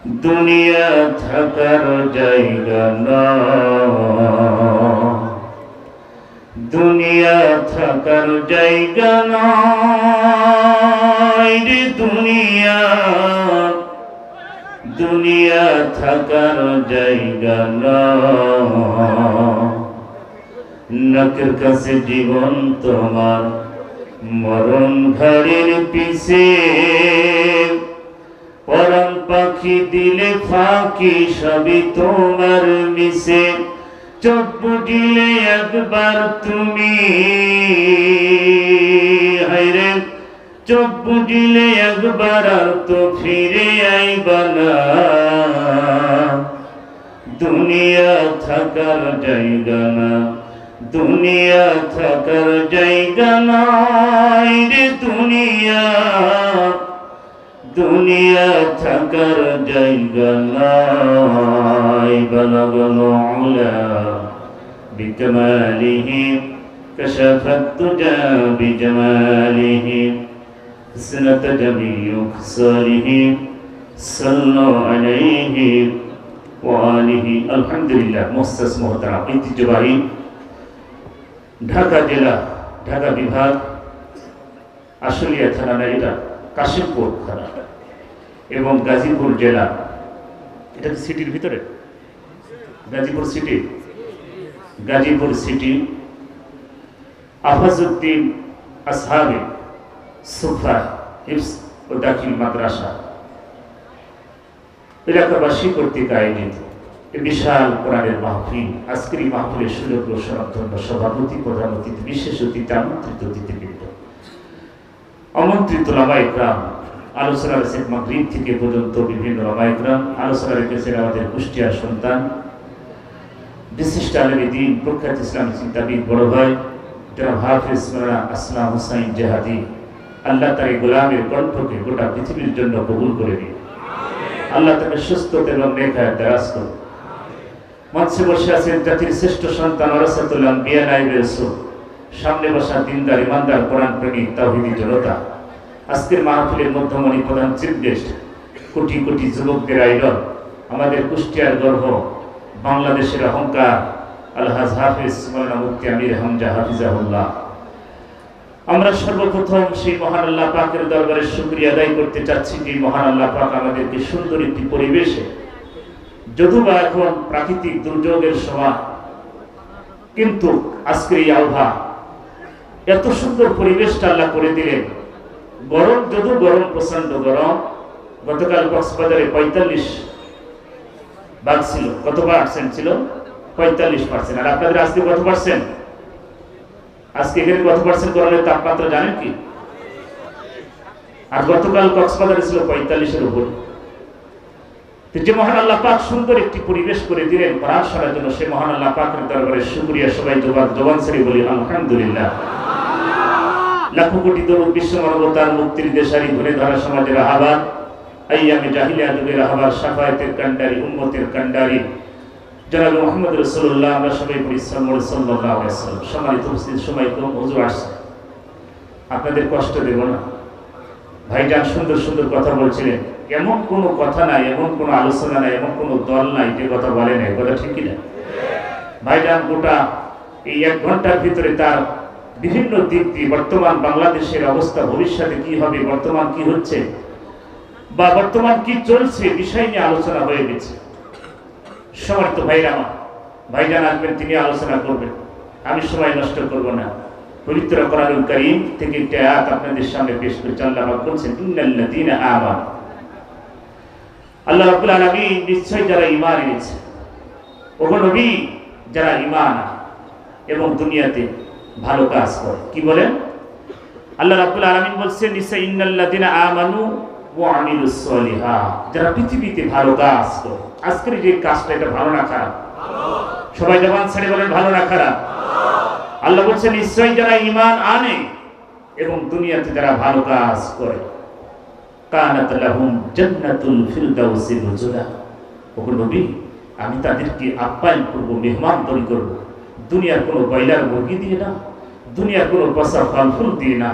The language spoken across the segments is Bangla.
দুনিয়া থাকার জায়গা না, দুনিয়া থাকার জায়গা নয় রে দুনিয়া, দুনিয়া থাকার জায়গা নয়। নাকের কাছে জীবন তোমার, মরণ ঘাড়ের পিছে, পরাণ পাখি দিলে ফাঁকি সবই তোমার মিশে। চোখ বুঝিলে একবার তুমি, হায়রে চোখ বুঝিলে একবার আর তো ফিরে আইবা না। দুনিয়া থাকার জায়গা না, দুনিয়া থাকার জায়গা নয় রে দুনিয়া, দুনিয়া থাকার জায়গা নয়। বালাগাল উলা বিকামালিহি কাশাফাত তুজা বিজামালিহি হাসনাত জামিউ খিসালিহি সাল্লু আলাইহি ওয়া আলিহি। আলহামদুলিল্লাহ। মুস্তাস মুহতারাম, ঐতিহ্যবাহী ঢাকা জেলা, ঢাকা বিভাগ, আশুলিয়া থানা না, এটা কাশিমপুর থানা, এবং গাজীপুর জেলা। এটা সিটির ভিতরে, গাজীপুর সিটি, গাজীপুর সিটি আফাজউদ্দিন আসহাবে সুফা হিফজ ও দাখিল মাদ্রাসা এলাকাবাসী কর্তৃক আয়োজিত বিশাল কোরআনের মাহফিল। আজকের এই মাহফিলের সুযোগ্য সনাতন্য সভাপতি, প্রধান অতিথি, বিশেষ অতিথি, আমন্ত্রিত অতিথিবৃন্দ, আমন্ত্রিত ওলামায়ে কেরাম, আলোচনা রেখেছেন মাগরিব থেকে পর্যন্ত বিভিন্ন ওলামায়ে কেরাম, আলোচনা রেখেছেন আমাদের কুষ্টিয়ার সন্তান, বিশিষ্ট আলেমে দ্বীন, প্রখ্যাত ইসলামী চিন্তাবিদ বড় ভাই জনাব হাফেজ মাওলানা আসলাম হোসাইন জেহাদি। আল্লাহ তার এই গোলামের কণ্ঠকে গোটা পৃথিবীর জন্য কবুল করে দিন। আল্লাহ তাকে সুস্থতা এবং নেখায়াত দারাজ করুন। মঞ্চে বসে আছেন জাতির শ্রেষ্ঠ সন্তান ওয়ারাসাতুল আম্বিয়া নায়েবে রাসূল, সামনে বসা দিনদার ইমানদার কোরআন প্রেমী তাওহীদি জনতা। আজকের মাহফিলের মধ্যমণি, প্রধান চিফ গেস্ট, কোটি কোটি যুবকদের আইডল, আমাদের কুষ্টিয়ার গর্ব, বাংলাদেশের অহংকার আলহাজ হাফিজ মাওলানা মুফতি আমির হামজা হাফিজাহুল্লাহ। আমরা সর্বপ্রথম সেই মহান আল্লাহ পাকের দরবারে শুকরিয়া আদায় করতে চাচ্ছি যে মহান আল্লাহ পাক আমাদেরকে সুন্দর একটি পরিবেশে, যদিবা এখন প্রাকৃতিক দুর্যোগের সময়, কিন্তু আজকের এই আবহাওয়া, এত সুন্দর পরিবেশটা আল্লাহ করে দিলেন। গরম, যদিও গরম, প্রচন্ড গরম। গতকাল কক্সবাজারে 45 ভাগ ছিল। কত পার্সেন্ট ছিল? 45%। আর আপনাদের আজকে কত পার্সেন্ট? আজকে এখানে কত পার্সেন্ট গরমের তাপমাত্রা জানেন কি? আর গতকাল কক্সবাজারে ছিল 45-এর উপর। যে মহান আল্লাহ পাক সুন্দর একটি পরিবেশ করে দিলেন কোরআন শোনার জন্য, সে মহান আল্লাহ পাকের দরবারে শুকরিয়া সবাই জবান ছেড়ে বলি আলহামদুলিল্লাহ। লাখো কোটি দরুদ বিশ্ব মানবতার মুক্তির দেশারি, ঘুরে ধরা সমাজের আহ্বান, আইয়ামে জাহিলিয়া যুগের আহ্বান, শাফায়াতের কান্ডারি, উম্মতের কান্ডারি জনাব মুহাম্মদ রাসূলুল্লাহ। আমরা সবাই পড়ি সাল্লাল্লাহু আলাইহি ওয়াসাল্লাম। সম্মানিত উপস্থিত, সময় কম, হুজুর আসছে, আপনাদের কষ্ট দেব না। ভাইজান সুন্দর সুন্দর কথা বলছিলেন, এমন কোনো কথা নাই, এমন কোনো আলোচনা নাই, এমন কোনো দল নাই যে কথা বলে নাই। কথা ঠিক কিনা? ভাইজান গোটা এই 1 ঘন্টার ভিতরে তার বিভিন্ন দিক দিয়ে বর্তমান বাংলাদেশের অবস্থা, ভবিষ্যতে কি হবে, বর্তমান কি হচ্ছে বা বর্তমান কি চলছে, বিষয় নিয়ে আলোচনা হয়ে গেছে। সম্মানিত ভাইরা আমার, ভাইজান আসবেন, তিনি আলোচনা করবেন, আমি সময় নষ্ট করব না। পবিত্র কোরআনুল কারীম থেকে একটা আয়াত আপনাদের সামনে পেশ করছি। আল্লাহ পাক বলেন, ইন্নাল্লাযীনা আমানু, আল্লাহ রাব্বুল আলামিন নিশ্চয় যারা ঈমান এনেছে, ওগো নবী, যারা ঈমান এবং দুনিয়াতে ভালো কাজ করে। কি বলেন? আল্লাহ রাব্বুল আলামিন বলছেন, নিশ্চয় ইন্নাল্লাযীনা আমানু ওয়া আমিলুস সলিহাত, যারা পৃথিবীতে ভালো কাজ করে। আজকের যে কাজটা, এটা ভালো না খারাপ? সবাই জবান ছেড়ে বলেন, ভালো না খারাপ? আল্লাহ বলছেন, নিশ্চয় যারা ঈমান আনে এবং দুনিয়াতে যারা ভালো কাজ করে, কানাত লাহুম জান্নাতুল ফিরদাউসি নুজুলা, ওগো নবী, আমি তাদেরকে আপ্যায়ন করব, মেহমানদারি করব, দুনিয়ার কোনো বয়লার মুরগি দিয়ে না, দুনিয়ার কোনো পচা ফল ফুল দিয়ে না,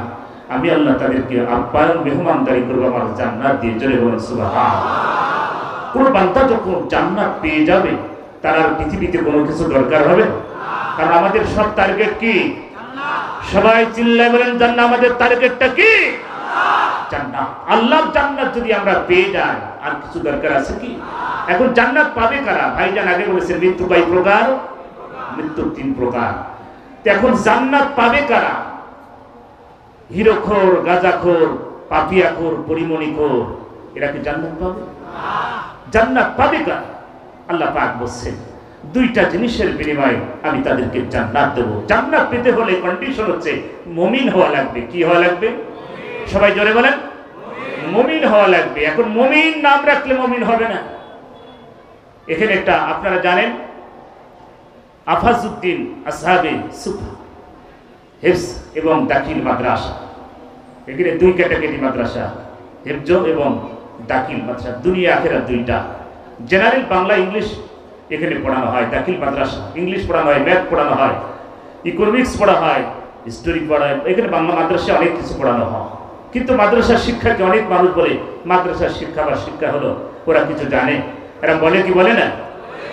আমি আল্লাহ তাদেরকে আপ্যায়ন, মেহমানদারি করব আমার জান্নাত দিয়ে। জোরে বলুন সুবহানাল্লাহ। কোন বান্দা যখন জান্নাত পেয়ে যাবে তার আর পৃথিবীতে কোনো কিছু দরকার হবে না। কারণ আমাদের সব টার্গেট কি? সবাই চিল্লায় বলেন জান্নাত। আমাদের টার্গেটটা কি? জান্নাত। আল্লাহর জান্নাত যদি আমরা পেয়ে যাই আর কিছু দরকার আছে কি? এখন জান্নাত পাবে কারা? ভাইজান আগে বলেছেন মৃত্যু কয় প্রকার? মৃত্যু 3 প্রকার। এখন জান্নাত পাবে কারা? হিরোখোর, গাঁজাখোর, পাপিয়াখোর, পরিমণিখোর, এরা কি জান্নাত পাবে? জান্নাত পাবে কারা? আল্লাহ পাক বলছেন 2টা জিনিসের বিনিময়ে আমি তাদেরকে জান্নাত দেব। জান্নাত পেতে হলে কন্ডিশন হচ্ছে মুমিন হওয়া লাগবে। কি হওয়া লাগবে? সবাই জোরে বলেন, মুমিন হওয়া লাগবে। এখন মুমিন নাম রাখলে মুমিন হবে না। এখানে একটা আপনারা জানেন আফাজউদ্দিন আসহাবে সুফা হিফজ এবং দাখিল মাদ্রাসা, এখানে 2 ক্যাটাগরি মাদ্রাসা, হিফজ এবং দাখিল মাদ্রাসা, দুনিয়া আখিরাত 2টা। জেনারেল বাংলা ইংলিশ এখানে পড়ানো হয়, দাখিল মাদ্রাসা ইংলিশ পড়ানো হয়, ম্যাথ পড়ানো হয়, ইকোনমিক্স পড়া হয়, হিস্টোরি পড়া হয়। এখানে বাংলা মাদ্রাসা অনেক কিছু পড়ানো হয়। কিন্তু মাদ্রাসার শিক্ষাকে অনেক মানুষ বলে মাদ্রাসার শিক্ষা বা শিক্ষা হলো ওরা কিছু জানে। এরা বলে কি বলে না?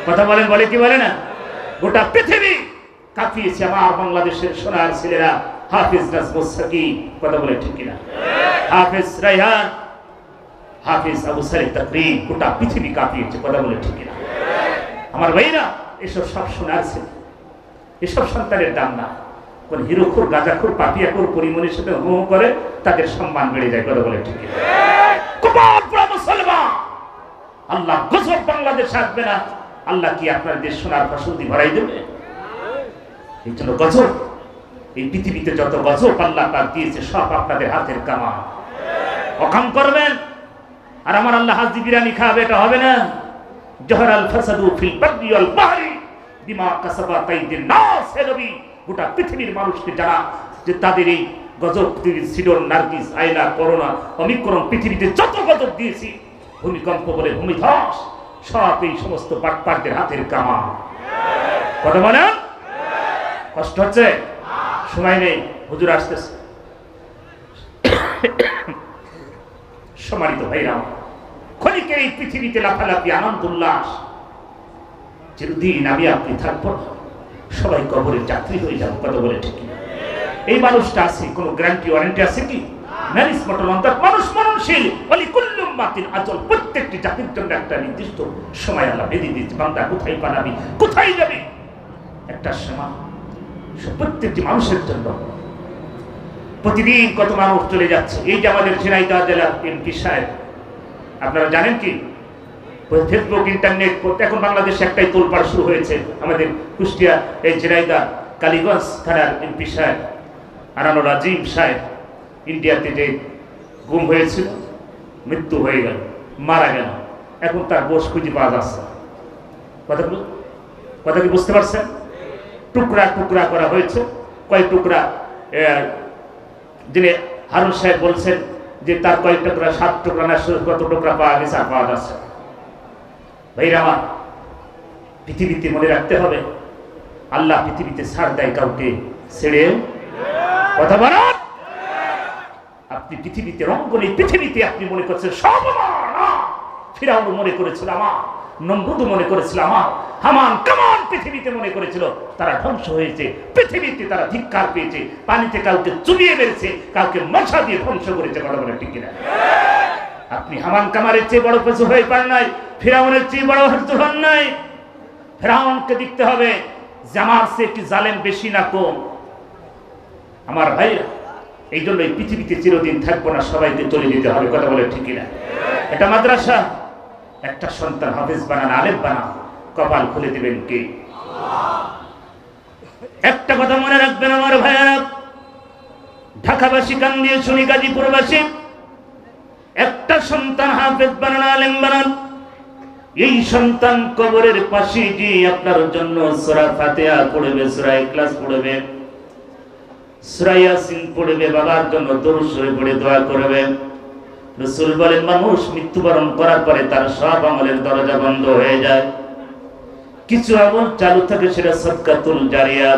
কথা বলেন, বলে কি বলে না? গোটা পৃথিবী কাঁপিয়েছে আমার বাংলাদেশের সোনার ছেলেরা। হাফিজ নাজমুস সাকিব, কথা বলে ঠিক কিনা? হাফিজ রায়হান, হাফিজ আবু সাইদ তাকরিম, গোটা পৃথিবী কাঁপিয়েছে, কথা বলে ঠিক কিনা? আমার ভাইরা, এসব সব সোনার ছেলে, এসব সন্তানের দাম না। কোন হিরোখোর, গাঁজাখোর, পাপিয়াখোর, পরিমণির সাথে হুম করে তাদের সম্মান বেড়ে যায়, কথা বলে ঠিক কিনা? মুসলমান, আল্লাহ গজব বাংলাদেশে আসবে না। আল্লাহ কি আপনার দেশ সোনার ফসল দিয়ে ভরাই দেবে? এই জন্য গজব, এই পৃথিবীতে যত গজব আল্লাহ পাক দিয়েছে সব আপনাদের হাতের কামা। অকাম করবেন আর আমার আল্লাহ হাজি বিরিয়ানি খাবে, এটা হবে না। জহরাল ফাসাদু ফিল বাররি ওয়াল বাহরি বিমা কাসাবাত আইদিন নাস। হে নবী, গোটা পৃথিবীর মানুষকে জানা যে তাদের এই গজব, সিডর, নার্গিস, আইলা, করোনা, অমিক্রণ, পৃথিবীতে যত গজব দিয়েছি, ভূমিকম্প বলে ভূমিধস, সব এই সমস্ত পাটপাটদের হাতের কামা। কথা বলেন, কষ্ট হচ্ছে? সময় নেই, হুজুর আসতেছে। সম্মানিত ভাইরা, ক্ষণিকের এই পৃথিবীতে লাফালাফি, আনন্দ উল্লাস, চিরদিন আমি আপনি থাকবো, সবাই কবরের যাত্রী হয়ে যাবো, কথা বলে ঠিক কিনা? এই মানুষটা আছে, কোনো গ্যারান্টি ওয়ারেন্টি আছে কি? ম্যারিজ মটন অন্তর মানুষ মরণশীল, বলি কুল্লুম মাতিন আজল। প্রত্যেকটি জাতির জন্য একটা নির্দিষ্ট সময় আল্লাহ বেঁধে দিয়েছে। বান্দা কোথায় পালাবি, কোথায় যাবে, একটা সময় প্রত্যেকটি মানুষের জন্য। প্রতিদিন কত মানুষ চলে যাচ্ছে। এই যে আমাদের ঝিনাইদহ জেলার এমপি সাহেব, আপনারা জানেন কি? ফেসবুক, ইন্টারনেট, এখন বাংলাদেশে একটাই তোলপাড় শুরু হয়েছে। আমাদের কুষ্টিয়া এই ঝিনাইদহ কালীগঞ্জ থানার এমপি সাহেব আনানুর রাজিম সাহেব ইন্ডিয়াতে যে গুম হয়েছিল, মৃত্যু হয়ে গেল, মারা গেল। এখন তার বোস খুঁজে পাওয়া যাচ্ছে। কথা কি বুঝতে পারছেন? টুকরা টুকরা করা হয়েছে। কয়েক টুকরা, যিনি হারুন সাহেব বলছেন যে তার কয়েক টুকরা, 7 টুকরা না কত টুকরা পাওয়া গেছে, আর পাওয়া যাচ্ছে। ভাইরা আমার, পৃথিবীতে মনে রাখতে হবে আল্লাহ পৃথিবীতে ছাড় দেয় কাউকে ছেড়ে। কথা বলেন, আপনি পৃথিবীতে রঙ্গনে, পৃথিবীতে আপনি মনে করছেন সব আমার। ফিরাউন মনে করেছিল আমার, নমরুদ মনে করেছিল আমার, হামান কামান পৃথিবীতে মনে করেছিল তারা ধ্বংস হয়েছে। পৃথিবীতে তারা ধিক্কার পেয়েছে, পানিতে কাউকে চুবিয়ে মেরেছে, কাউকে মশা দিয়ে ধ্বংস করেছে। কথা বলে ঠিক কিনা? আপনি হামান কামারের চেয়ে বড় কিছু হয়ে পান নাই, ফিরাউনের চেয়ে বড় হন নাই। ফিরাউনকে দেখতে হবে যে আমার চেয়ে কি জালেম বেশি না কম। আমার ভাইরা, এই জন্য এই পৃথিবীতে চিরদিন থাকবো না, সবাইকে চলে যেতে হবে। কথা বলে ঠিক কিনা? এটা মাদ্রাসা, একটা সন্তান হাফেজ বানান, আলেম বানান, কপাল খুলে দিবেন কে? একটা কথা মনে রাখবেন আমার ভাইয়ারা, ঢাকাবাসী কান দিয়ে শুনি, গাজীপুরবাসী, একটা সন্তান হাফেজ বানান, আলেম বানান, এই সন্তান কবরের পাশে গিয়ে আপনার জন্য সূরা ফাতিহা পড়বে, সূরা ইখলাস পড়বে, সূরা ইয়াসিন পড়বে, বাবার জন্য দরুদ শরীফ পড়ে দোয়া করবে। রাসূল বলেন, মানুষ মৃত্যুবরণ করার পরে তার সব আমলের দরজা বন্ধ হয়ে যায়, কিছু আমল চালু থাকে, সেটা সাদকাতুল জারিয়া।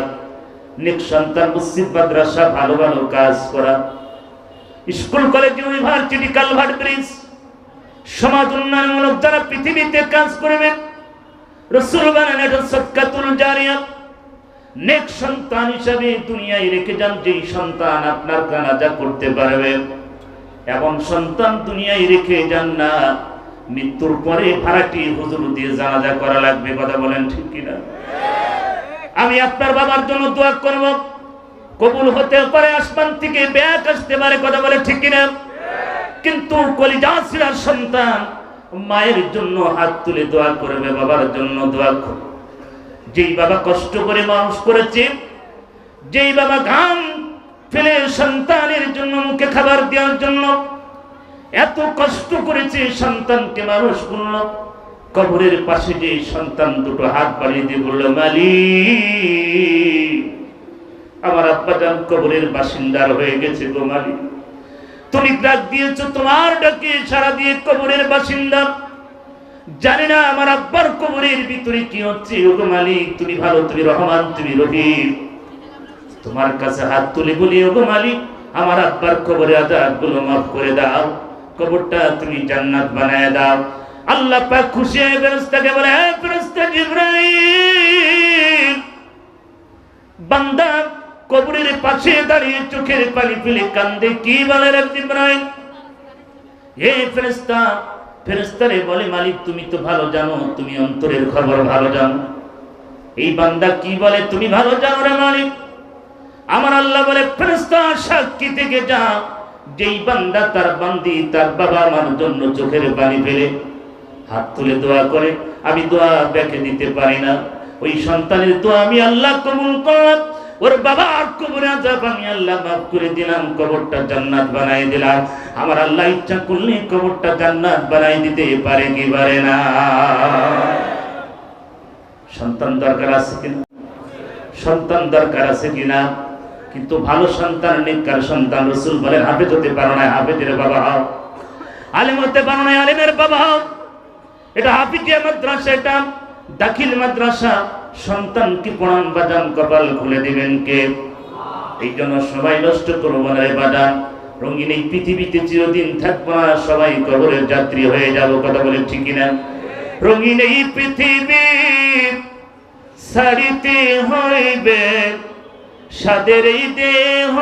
নেক সন্তান, মসজিদ, মাদ্রাসা, ভালো ভালো কাজ করা, school, college, university, culvert, bridge, সমাজ উন্নয়নমূলক যারা পৃথিবীতে কাজ করবে, রাসূল বলেন এটা সাদকাতুল জারিয়া, নেক সন্তান হিসাবে দুনিয়ায় রেখে যান। যেই সন্তান আপনার জানাজা করতে পারবে এমন সন্তান দুনিয়ায় রেখে যান না। মৃত্যুর পরে ভাড়াটি হুজুর দিয়ে জানাজা করা লাগবে। কথা বলেন ঠিক কিনা? আমি আপনার বাবার জন্য দোয়া করব, কবুল হতে পারে, আসমান থেকে ব্যাক আসতে পারে। কথা বলে ঠিক কিনা? কিন্তু কলিজা ছিঁড়ার সন্তান মায়ের জন্য হাত তুলে দোয়া করবে, বাবার জন্য দোয়া করবে। যেই বাবা কষ্ট করে মানুষ করেছে, যেই বাবা ঘাম ফেলে সন্তানের জন্য, মুখে খাবার দেওয়ার জন্য এত কষ্ট করেছে, সন্তানকে মানুষ করল, কবরের পাশে যে সন্তান দুটো হাত বাড়িয়ে দিয়ে বলল, মালিক আমার আব্বাজান কবরের বাসিন্দার হয়ে গেছে গো মালিক, তুমি ডাক দিয়েছো, তোমার ডাকে সাড়া দিয়ে কবরের বাসিন্দা। জানি না আমার আব্বার কবরের ভিতরে কি হচ্ছে। ওগো মালিক তুমি ভালো, তুমি রহমান, তুমি রহিম, তোমার কাছে হাত তুলে বলি, ওগো মালিক আমার আব্বার কবরে আযাবগুলো মাফ করে দাও, কবরটা তুমি জান্নাত বানায় দাও। আল্লাহ পাক খুশি হয়ে ফেরেশতাকে বলে, হে ফেরেশতা জিবরাইল, বান্দা কবরের পাশে দাঁড়িয়ে চোখের পানি ফেলে কান্দে, কি বলে রে জিবরাইল? হে ফেরেশতা, ফেরেশতারে বলে, মালিক তুমি তো ভালো জানো, তুমি অন্তরের খবর ভালো জানো। এই বান্দা কি বলে তুমি ভালো জানো রে মালিক? আমার আল্লাহ বলে, ফেরেশতা সাক্ষী থেকে যা, যেই বান্দা তার বান্দি তার বাবা মার জন্য চোখের পানি ফেলে হাত তুলে দোয়া করে, আমি দোয়া ব্যাকে দিতে পারি না, ওই সন্তানের দোয়া আমি আল্লাহ কবুল করলাম, ওর বাবার কবরে আযাব আমি আল্লাহ মাফ করে দিলাম, কবরটা জান্নাত বানাই দিলাম। আমার আল্লাহ ইচ্ছা করলে কবরটা জান্নাত বানাই দিতে পারে কি পারে না? সন্তান দরকার আছে কিনা? সন্তান দরকার আছে কিনা? কিন্তু ভালো সন্তান, নেককার সন্তান। রাসূল বলেন, হাফেজ হতে পারো না, হাফেজের বাবা হও। আলেম হতে পারো না, আলেমের বাবা হও। এটা হাফিজিয়া মাদ্রাসা, এটা দাখিল মাদ্রাসা। সন্তানকে পড়ান বাজান, কপাল খুলে দিবেন কে? এই জন্য সবাই নষ্ট করবো না বাজান। রঙিন এই পৃথিবীতে চিরদিন থাকবো না, সবাই কবরের যাত্রী হয়ে যাবো। কথা বলে ঠিক কিনা? রঙিন এই পৃথিবী ছাড়িতে হইবে, সাদের এই দেহ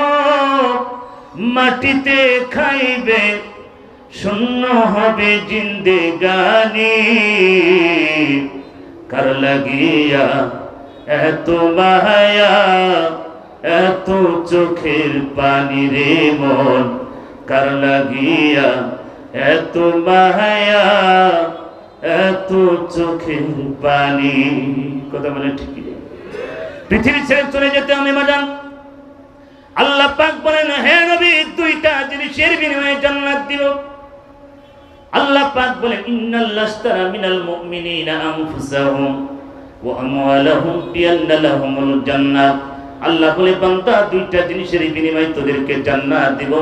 মাটিতে খাইবে, শূন্য হবে জিন্দেগানি, কার লাগিয়া এত মায়া, এত চোখের পানি রে মন, কার লাগিয়া এত মায়া, এত চোখের পানি। কথা বলে ঠিক? পৃথিবী ছেড়ে চলে যেতে আমি মাজান। আল্লাহ পাক বলেন, হে নবী দুইটা জিনিসের বিনিময়ে জান্নাত দিব। আল্লাহ পাক বলেন, ইন্নাল্লাহস্তারা মিনাল মুমিনিনা আনফুসাহুম ওয়া আমওয়ালাহুম বিআন্না লাহুমুল জান্নাহ। আল্লাহ বলে, বান্দা দুইটা জিনিসের বিনিময়ে তোদেরকে জান্নাত দিব,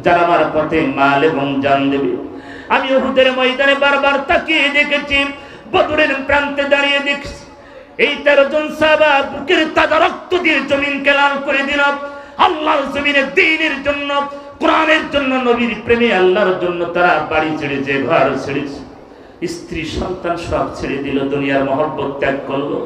যারা আমার পথে মাল এবং জান দেবে। আমি উহুদের ময়দানে বারবার তাকিয়ে দেখেছি, বদরের প্রান্তে দাঁড়িয়ে দেখছি এই 13 জন সাহাবা বুকের তাজা রক্ত দিয়ে জমিনকে লাল করে দিল। আল্লাহর জমিনে দ্বীনের জন্য, কোরআনের জন্য, নবীর প্রেমে আল্লাহর জন্য তারা বাড়ি ছেড়েছে, ঘর ছেড়েছে, স্ত্রী সন্তান সব ছেড়ে দিল, দুনিয়ার মহব্বত ত্যাগ করলো।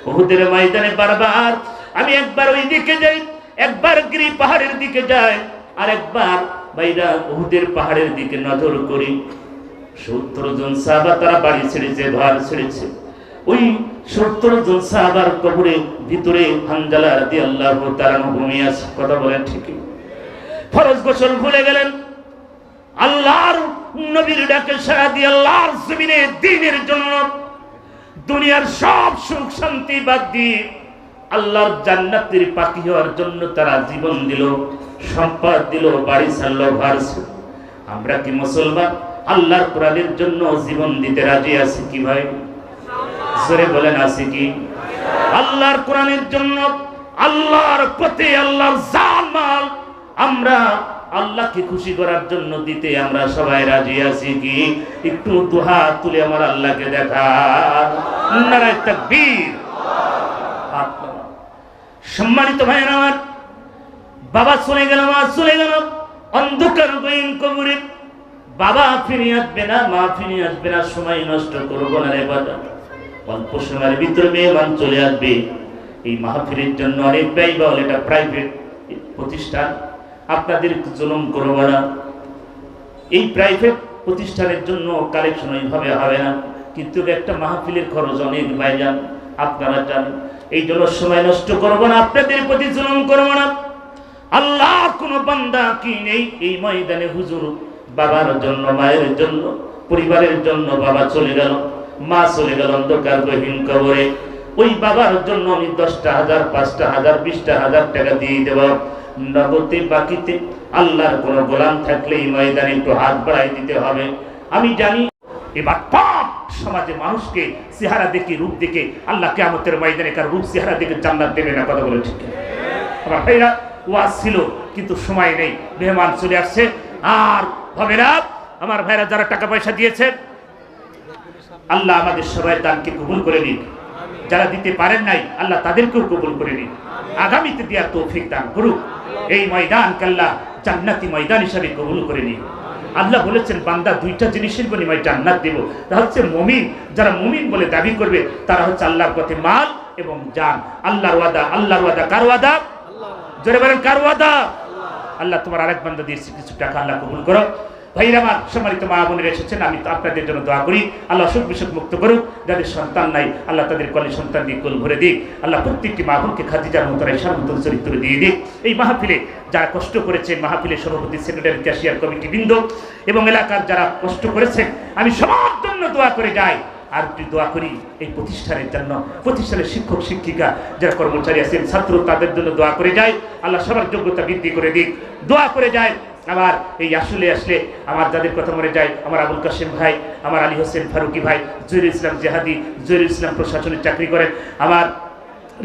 উহুদের ময়দানে বারবার আমি একবার ওই দিকে যাই, একবার গিরি পাহাড়ের দিকে যাই, আর একবার বাইরা উহুদের পাহাড়ের দিকে নজর করি। 70 জন সাহাবা তারা বাড়ি ছেড়েছে, ঘর ছেড়েছে। ওই 70 জন সাহাবার কবরের ভিতরে হানজালা রাদিয়াল্লাহু তাআলা ঘুমিয়ে আছে। কথা বলেন ঠিকই? ফরজ গোসল ভুলে গেলেন, আল্লাহর নবীর ডাকে সাড়া দিয়ে আল্লাহর জমিনে দ্বীনের জন্য দুনিয়ার সব সুখ শান্তি বাদ দিয়ে আল্লাহর জান্নাতের পাখি হওয়ার জন্য তারা জীবন দিল, সম্পদ দিল, বাড়ি ছাড়লো, ঘর ছাড়লো। আমরা কি মুসলমান আল্লাহর কোরআনের জন্য জীবন দিতে রাজি আছি কি ভাই? জোরে বলেন আছি কি? আল্লাহর কোরআনের জন্য, আল্লাহর পথে, আল্লাহর জান মাল আমরা আল্লাহকে খুশি করার জন্য দিতে আমরা সবাই রাজি আছি কি? একটু দুহাত তুলে আমার আল্লাহকে দেখা। নারায়ে তাকবীর। সম্মানিত ভাইরা আমার, বাবা চলে গেল, মা চলে গেল, অন্ধকার গহীন কবরে বাবা ফিরে আসবে না, মা ফিরে আসবে না, সময় নষ্ট করবো না রে বাবা। অল্প সময়ের ভিতরে মেহমান চলে আসবে। এই মাহফিলের জন্য অনেক ব্যয়বহুল, এটা প্রাইভেট প্রতিষ্ঠান, আপনাদের জুলুম করবো না। এই প্রাইভেট প্রতিষ্ঠানের জন্য কালেকশন ওইভাবে হবে না, কিন্তু একটা মাহফিলের খরচ অনেক ভাইজান, আপনারা জানেন। এই জন্য সময় নষ্ট করবো না, আপনাদের প্রতি জুলুম করবো না। আল্লাহ কোন বান্দা কি নেই এই ময়দানে হুজুর বাবার জন্য, মায়ের জন্য, পরিবারের জন্য। বাবা চলে গেল, মা চলে গেল অন্ধকার গহীন কবরে। ওই বাবার জন্য আমি 10টা হাজার, 5টা হাজার, 20টা হাজার টাকা দিয়ে দেব নগদে, বাকিতে। আল্লাহর কোন গোলাম থাকলে এই ময়দানে একটু হাত বাড়াই দিতে হবে। আমি জানি এবার পাপ সমাজে মানুষকে চেহারা দেখে, রূপ দেখে আল্লাহ কিয়ামতের ময়দানে কার রূপ চেহারা দেখে জান্নাত দেবে না। কথা বলে ঠিক আমার ভাইরা, ওয়াজ ছিল কিন্তু সময় নেই, মেহমান চলে আসছে। আর হবে না আমার ভাইরা, যারা টাকা পয়সা দিয়েছেন আল্লাহ আমাদের সবাই দানকে কবুল করে নিন। যারা দিতে পারেন নাই আল্লাহ তাদেরকেও কবুল করে নিন, আগামীতে দেওয়ার তৌফিক দান করুক। এই ময়দানকে আল্লাহ জান্নাতি ময়দান হিসাবে কবুল করে নিন। আল্লাহ বলেছেন বান্দা দুইটা জিনিসের বিনিময়ে জান্নাত দেব। তা হচ্ছে মুমিন, যারা মুমিন বলে দাবি করবে তারা হচ্ছে আল্লাহর পথে মাল এবং জান। আল্লাহর ওয়াদা, আল্লাহর ওয়াদা কার ওয়াদা? জোরে বলেন কার ওয়াদা? আল্লাহ তোমার আরেক বান্দা দিয়েছে কিছু টাকা, আল্লাহ কবুল করো। ভাইরা আমার, সম্মানিত মা বোনেরা এসেছেন, আমি তো আপনাদের জন্য দোয়া করি আল্লাহ অসুখ বিসুখ মুক্ত করুক। যাদের সন্তান নাই আল্লাহ তাদের কলে সন্তান দিয়ে কোল ভরে দিক। আল্লাহ প্রত্যেকটি মা বোনকে খাদিজার মতো ঈশার মতো চরিত্র দিয়ে দিক। এই মাহফিলে যারা কষ্ট করেছেন, মাহফিলের সভাপতি, সেক্রেটারি, ক্যাশিয়ার কমিটি বৃন্দ এবং এলাকার যারা কষ্ট করেছেন, আমি সবার জন্য দোয়া করে যাই। আর একটু দোয়া করি এই প্রতিষ্ঠানের জন্য, প্রতিষ্ঠানের শিক্ষক শিক্ষিকা যারা কর্মচারী আছেন, ছাত্র, তাদের জন্য দোয়া করে যায় আল্লাহ সবার যোগ্যতা বৃদ্ধি করে দিক। দোয়া করে যায় আমার এই আসলে আমার যাদের কথা মনে যায়, আমার আবুল কাশেম ভাই, আমার আলী হোসেন ফারুকি ভাই, জহিরুল ইসলাম জেহাদি, জহিরুল ইসলাম প্রশাসনিক চাকরি করেন, আমার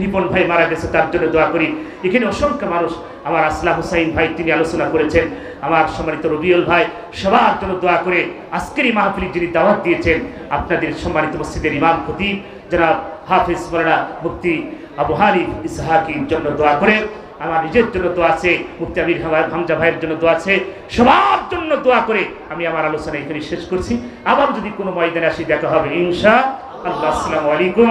রিপন ভাই মারা গেছে, তার জন্য দোয়া করি। এখানে অসংখ্য মানুষ, আমার আসলাম হুসাইন ভাই, তিনি আলোচনা করেছেন, আমার সম্মানিত রবিউল ভাই, সবার জন্য দোয়া করে আজকের এই মাহফিলে যিনি দাওয়াত দিয়েছেন, আপনাদের সম্মানিত মসজিদের ইমাম খতিব জনাব হাফিজ মাওলানা মুফতি আবু হানিফ ইসহাকির জন্য দোয়া করে, আমার নিজের জন্য দোয়া আছে, মুফতি আমির হামজা ভাইয়ের জন্য দোয়া আছে, সবার জন্য দোয়া করে আমি আমার আলোচনা এখানে শেষ করছি। আবার যদি কোনো ময়দানে আসি দেখা হবে ইনশাআল্লাহ। আসসালামু আলাইকুম।